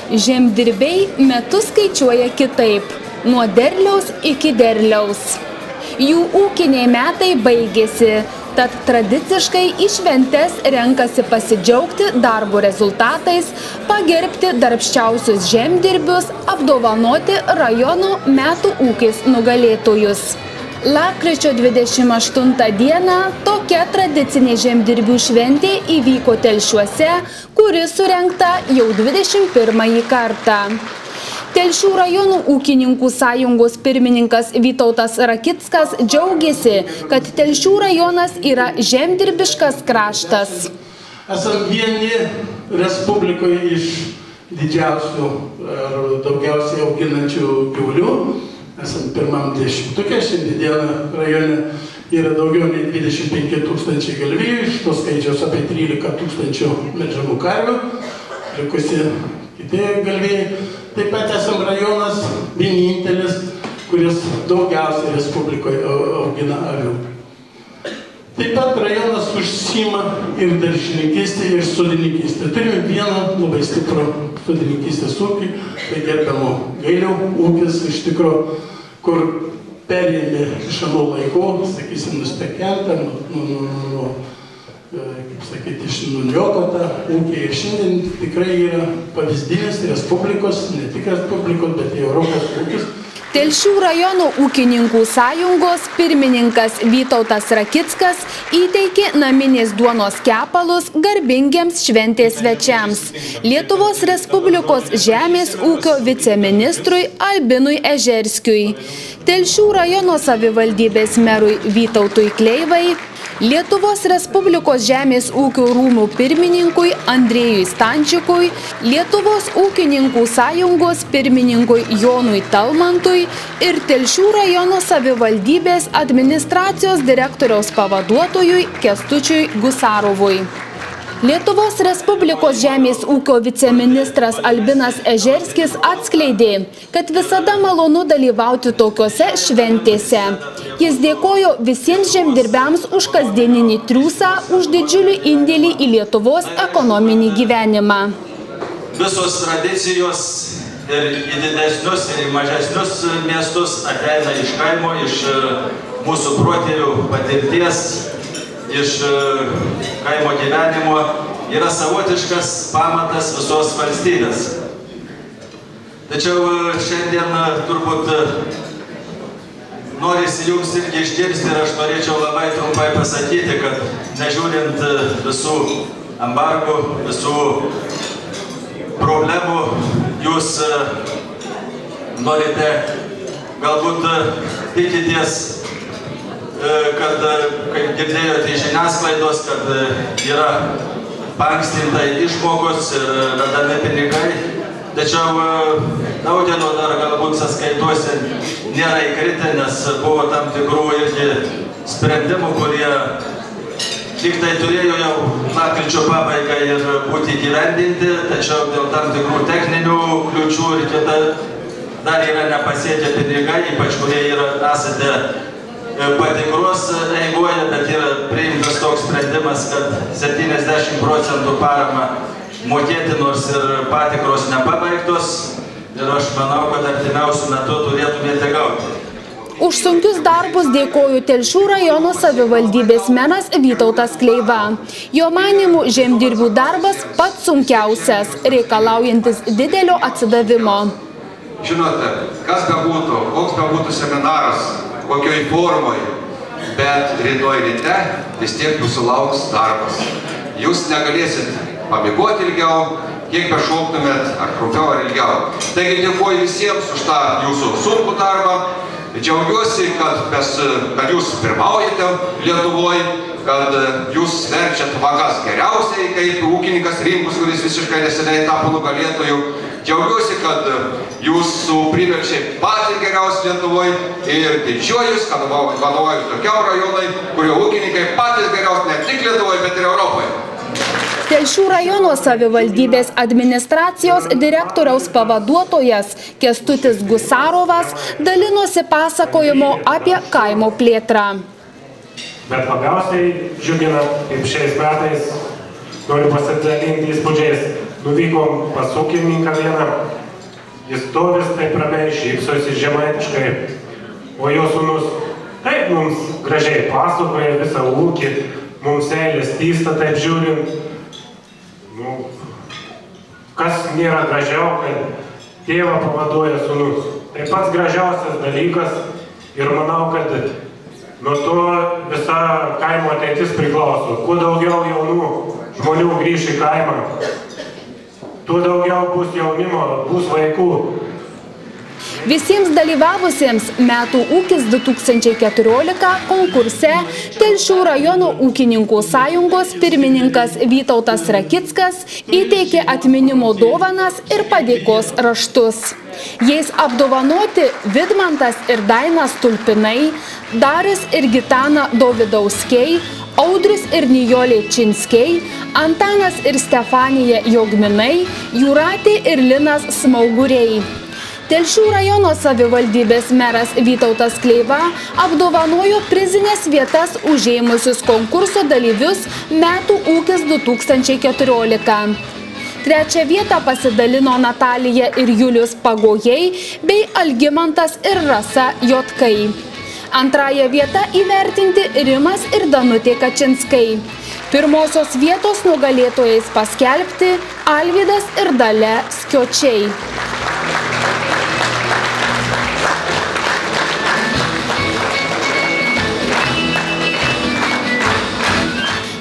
Žemdirbiai metus skaičiuoja kitaip, nuo derliaus iki derliaus. Jų ūkiniai metai baigėsi, tad tradiciškai į šventes renkasi pasidžiaugti darbo rezultatais, pagerbti darbščiausius žemdirbius, apdovanoti rajono metų ūkis nugalėtojus. Lapkričio 28 dieną tokia tradicinė žemdirbių šventė įvyko Telšiuose, kuri surengta jau 21 kartą. Telšių rajonų ūkininkų sąjungos pirmininkas Vytautas Rakickas džiaugiasi, kad Telšių rajonas yra žemdirbiškas kraštas. Esam vieni Respublikoje iš didžiausių ar daugiausiai auginančių gyvulių. Esam pirmam dešimtuke, šiandieną rajone yra daugiau nei 25 000 galvijų, iš to skaičiaus apie 13 000 melžiamų karvių, likusi kiti galvijai. Taip pat esam rajonas vienintelis, kuris daugiausiai Respublikoje augina avių. Taip pat rajonas užsiima ir daržininkystė, ir sodininkystė. Turime vieną labai stiprų sodininkystės ūkį, tai gerbiamo Gailio ūkis, iš tikro, kur perėmė iš anų laikų, sakysim, nustekentą, kaip sakyti, nuniokotą ūkį. Ir šiandien tikrai yra pavyzdinis Respublikos, ne tik Respublikos, bet ir Europos ūkis. Telšių rajono ūkininkų sąjungos pirmininkas Vytautas Rakickas įteikė naminės duonos kepalus garbingiems šventės svečiams Lietuvos Respublikos žemės ūkio viceministrui Albinui Ežerskiui, Telšių rajono savivaldybės merui Vytautui Kleivai, Lietuvos Respublikos žemės ūkio rūmų pirmininkui Andrėjui Stančikui, Lietuvos ūkininkų sąjungos pirmininkui Jonui Talmantui ir Telšių rajono savivaldybės administracijos direktoriaus pavaduotojui Kęstučiui Gusarovui. Lietuvos Respublikos žemės ūkio viceministras Albinas Ežerskis atskleidė, kad visada malonu dalyvauti tokiose šventėse. Jis dėkojo visiems žemdirbiams už kasdieninį triūsą, už didžiulį indėlį į Lietuvos ekonominį gyvenimą. Visos tradicijos ir į didesnius, ir į mažesnius miestus ateina iš kaimo, iš mūsų protėvių patirties, iš kaimo gyvenimo, yra savotiškas pamatas visos valstybės. Tačiau šiandien turbūt norisi jums irgi išgirsti ir aš norėčiau labai trumpai pasakyti, kad nežiūrint visų embargų, visų problemų, jūs norite galbūt tikitės, kad, kaip girdėjote iš žiniasklaidos, kad yra paankstinta išmokos ir vedami pinigai. Tačiau daugelio dar galbūt sąskaitose nėra įkritę, nes buvo tam tikrų irgi sprendimų, kurie tik tai turėjo jau lapkričio pabaigą ir būti įgyvendinti, tačiau dėl tam tikrų techninių kliūčių ir kita dar yra nepasiekę pinigai, ypač kurie esate patikros eigoje, bet yra priimtas toks sprendimas, kad 70% paramą mokėti, nors ir patikros nepabaigtos, ir aš manau, kad artimiausiu metu turėtumėte gauti. Už sunkius darbus dėkoju Telšių rajono savivaldybės meras Vytautas Kleiva. Jo manymu, žemdirbių darbas pats sunkiausias, reikalaujantis didelio atsidavimo. Žinote, kas bebūtų, koks bebūtų seminaras, kokioj formoj, bet rytoj ryte vis tiek jūsų lauks darbas. Jūs negalėsit pamiegoti ilgiau, kiek bešauktumėt, ar trumpiau, ar ilgiau. Taigi dėkuoju visiems už tą jūsų sunkų darbą. Džiaugiuosi, kad jūs pirmaujate Lietuvoje, kad jūs verčiat vagas geriausiai, kaip ūkininkas Rimkus, kuris visiškai neseniai tapo nugalėtoju. Džiaugiuosi, kad jūsų priverčiai patys geriausi Lietuvoje ir didžiuojus, kad vadovauju tokiam rajonai, kurio ūkininkai patys geriausi ne tik Lietuvoje, bet ir Europoje. Telšių rajono savivaldybės administracijos direktoriaus pavaduotojas Kęstutis Gusarovas dalinosi pasakojimo apie kaimo plėtrą. Bet labiausiai džiugina, kaip šiais metais, noriu pasidalinti įspūdžiais nuvykom pas ūkininką vieną, jis stovis taip ramiai, šypsosi žemaitiškai, o jo sūnus taip mums gražiai pasakoja visą ūkį, mums eilės tysta taip žiūrint. Nu, kas nėra gražiau, kad tėvą pavaduoja sūnus. Tai pats gražiausias dalykas ir manau, kad nuo to visa kaimo ateitis priklauso. Kuo daugiau jaunų žmonių grįš į kaimą, tuo daugiau bus jaunimo, bus vaikų. Visiems dalyvavusiems Metų ūkis 2014 konkurse Telšių rajono ūkininkų sąjungos pirmininkas Vytautas Rakickas įteikė atminimo dovanas ir padėkos raštus. Jais apdovanoti Vidmantas ir Daina Stulpinai, Darius ir Gitana Dovidauskiai, Audrius ir Nijolė Činskiai, Antanas ir Stefanija Jogminai, Jūratė ir Linas Smauguriai. Telšių rajono savivaldybės meras Vytautas Kleiva apdovanojo prizinės vietas užėmusius konkurso dalyvius Metų ūkis 2014. Trečią vietą pasidalino Natalija ir Julius Pagojai bei Algimantas ir Rasa Jotkai. Antrąją vietą įvertinti Rimas ir Danutė Kačinskai. Pirmosios vietos nugalėtojais paskelbti Alvydas ir Dalia Skiočiai.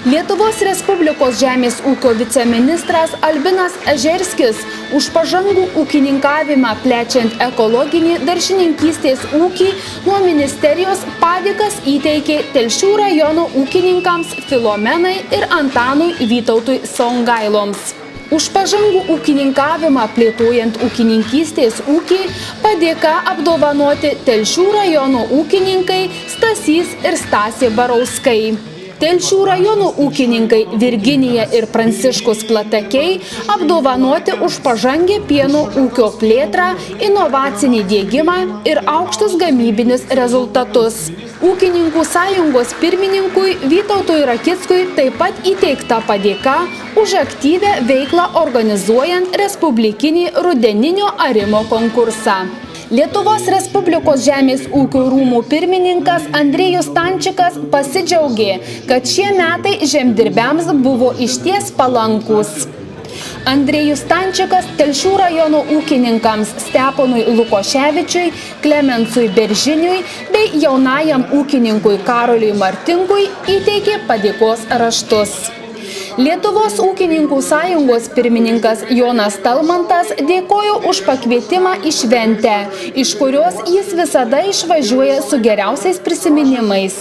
Lietuvos Respublikos žemės ūkio viceministras Albinas Ežerskis už pažangų ūkininkavimą plečiant ekologinį daržininkystės ūkį nuo ministerijos padėkas įteikė Telšių rajono ūkininkams Filomenai ir Antanui Vytautui Songailoms. Už pažangų ūkininkavimą plėtojant ūkininkystės ūkį padėka apdovanoti Telšių rajono ūkininkai Stasys ir Stasė Barauskai. Telšių rajono ūkininkai Virginija ir Pranciškus Platakiai apdovanoti už pažangę pieno ūkio plėtrą, inovacinį diegimą ir aukštus gamybinius rezultatus. Ūkininkų sąjungos pirmininkui Vytautui Rakickui taip pat įteikta padėka už aktyvią veiklą organizuojant respublikinį rudeninio arimo konkursą. Lietuvos Respublikos žemės ūkio rūmų pirmininkas Andrėjus Stančikas pasidžiaugė, kad šie metai žemdirbiams buvo išties palankus. Andrėjus Stančikas Telšių rajono ūkininkams Steponui Lukoševičiui, Klemensui Beržiniui bei jaunajam ūkininkui Karoliui Martinkui įteikė padėkos raštus. Lietuvos ūkininkų sąjungos pirmininkas Jonas Talmantas dėkojo už pakvietimą į šventę, iš kurios jis visada išvažiuoja su geriausiais prisiminimais.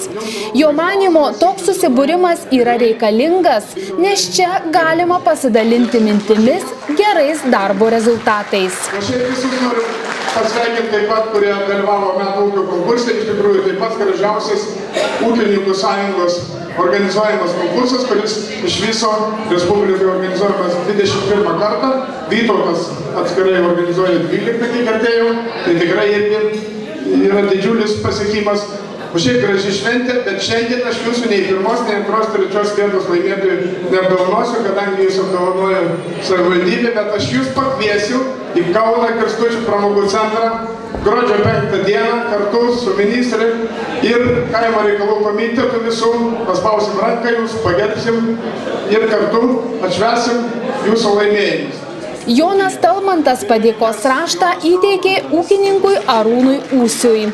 Jo manymu, toks susibūrimas yra reikalingas, nes čia galima pasidalinti mintimis, gerais darbo rezultatais. Aš visus noriu pasveikinti taip pat, kurie dalyvavo Metų ūkio konkurse, iš tikrųjų taip pat gražiausias ūkininkų sąjungos organizuojamas konkursas, kuris iš viso Respublikai organizuojamas 21 kartą. Vytautas atskirai organizuoja 12, kiek girdėjau, tai tikrai irgi yra didžiulis pasiekimas. O šiaip graži šventė, bet šiandien aš jūsų nei pirmos, nei antros, trečios vietos laimėtojų neapdovanosiu, kadangi jūs apdovanoja savivaldybė, bet aš jūs pakviesiu į Kauną Kęstučių pramogų centrą gruodžio 5 dieną kartu su ministre ir kaimo reikalų komitetu visų, paspausim ranką jūs, pagerbsim ir kartu atšvęsim jūsų laimėjimus. Jonas Talmantas padėkos raštą įteikė ūkininkui Arūnui Ūsiui.